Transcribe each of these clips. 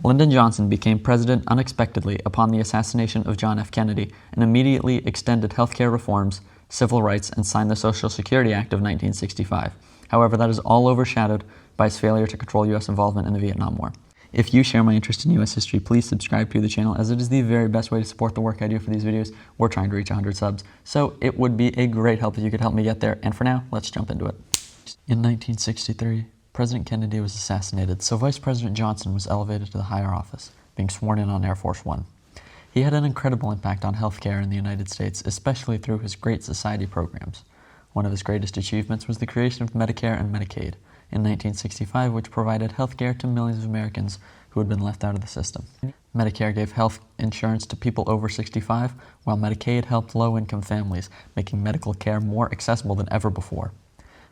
Lyndon Johnson became president unexpectedly upon the assassination of John F. Kennedy and immediately extended healthcare reforms, civil rights, and signed the Social Security Act of 1965. However, that is all overshadowed by his failure to control U.S. involvement in the Vietnam War. If you share my interest in U.S. history, please subscribe to the channel, as it is the very best way to support the work I do for these videos. We're trying to reach 100 subs, so it would be a great help if you could help me get there. And for now, let's jump into it. In 1963, President Kennedy was assassinated, so Vice President Johnson was elevated to the higher office, being sworn in on Air Force One. He had an incredible impact on healthcare in the United States, especially through his Great Society programs. One of his greatest achievements was the creation of Medicare and Medicaid in 1965, which provided health care to millions of Americans who had been left out of the system. Medicare gave health insurance to people over 65, while Medicaid helped low-income families, making medical care more accessible than ever before.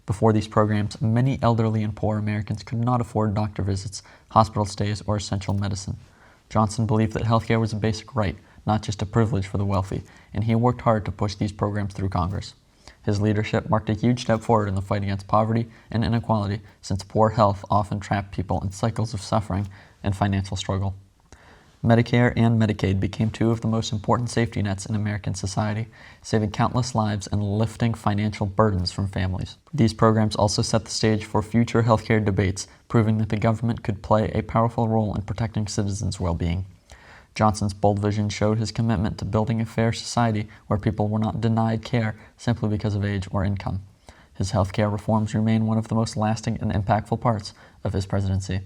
Before these programs, many elderly and poor Americans could not afford doctor visits, hospital stays, or essential medicine. Johnson believed that healthcare was a basic right, not just a privilege for the wealthy, and he worked hard to push these programs through Congress. His leadership marked a huge step forward in the fight against poverty and inequality, since poor health often trapped people in cycles of suffering and financial struggle. Medicare and Medicaid became two of the most important safety nets in American society, saving countless lives and lifting financial burdens from families. These programs also set the stage for future healthcare debates, proving that the government could play a powerful role in protecting citizens' well-being. Johnson's bold vision showed his commitment to building a fair society where people were not denied care simply because of age or income. His healthcare reforms remain one of the most lasting and impactful parts of his presidency.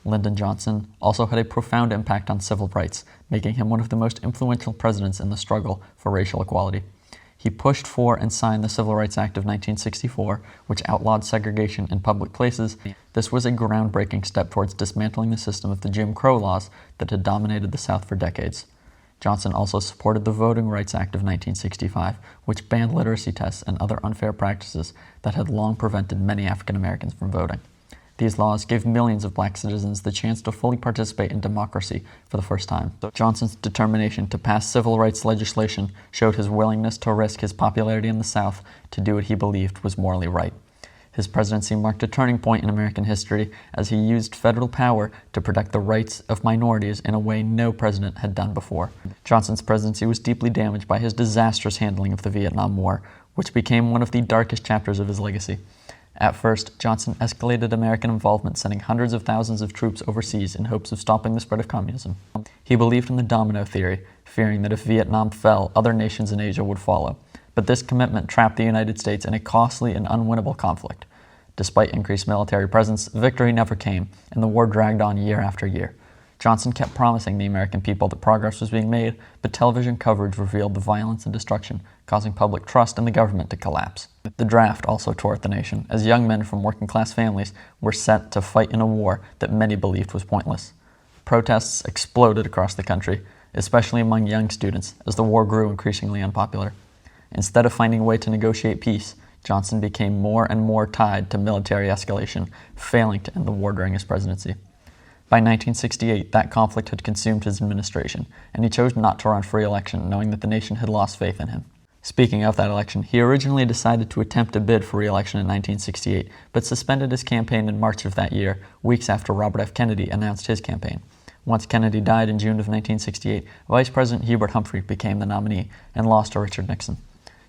Lyndon Johnson also had a profound impact on civil rights, making him one of the most influential presidents in the struggle for racial equality. He pushed for and signed the Civil Rights Act of 1964, which outlawed segregation in public places. This was a groundbreaking step towards dismantling the system of the Jim Crow laws that had dominated the South for decades. Johnson also supported the Voting Rights Act of 1965, which banned literacy tests and other unfair practices that had long prevented many African Americans from voting. These laws gave millions of black citizens the chance to fully participate in democracy for the first time. Johnson's determination to pass civil rights legislation showed his willingness to risk his popularity in the South to do what he believed was morally right. His presidency marked a turning point in American history as he used federal power to protect the rights of minorities in a way no president had done before. Johnson's presidency was deeply damaged by his disastrous handling of the Vietnam War, which became one of the darkest chapters of his legacy. At first, Johnson escalated American involvement, sending hundreds of thousands of troops overseas in hopes of stopping the spread of communism. He believed in the domino theory, fearing that if Vietnam fell, other nations in Asia would follow. But this commitment trapped the United States in a costly and unwinnable conflict. Despite increased military presence, victory never came, and the war dragged on year after year. Johnson kept promising the American people that progress was being made, but television coverage revealed the violence and destruction, causing public trust in the government to collapse. The draft also tore at the nation, as young men from working-class families were sent to fight in a war that many believed was pointless. Protests exploded across the country, especially among young students, as the war grew increasingly unpopular. Instead of finding a way to negotiate peace, Johnson became more and more tied to military escalation, failing to end the war during his presidency. By 1968, that conflict had consumed his administration, and he chose not to run for re-election, knowing that the nation had lost faith in him. Speaking of that election, he originally decided to attempt a bid for re-election in 1968, but suspended his campaign in March of that year, weeks after Robert F. Kennedy announced his campaign. Once Kennedy died in June of 1968, Vice President Hubert Humphrey became the nominee and lost to Richard Nixon.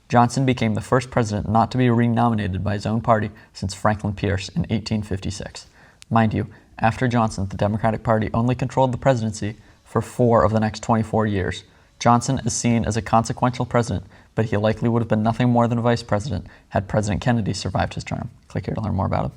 Johnson became the first president not to be re-nominated by his own party since Franklin Pierce in 1856. Mind you, after Johnson, the Democratic Party only controlled the presidency for 4 of the next 24 years. Johnson is seen as a consequential president, but he likely would have been nothing more than a vice president had President Kennedy survived his term. Click here to learn more about him.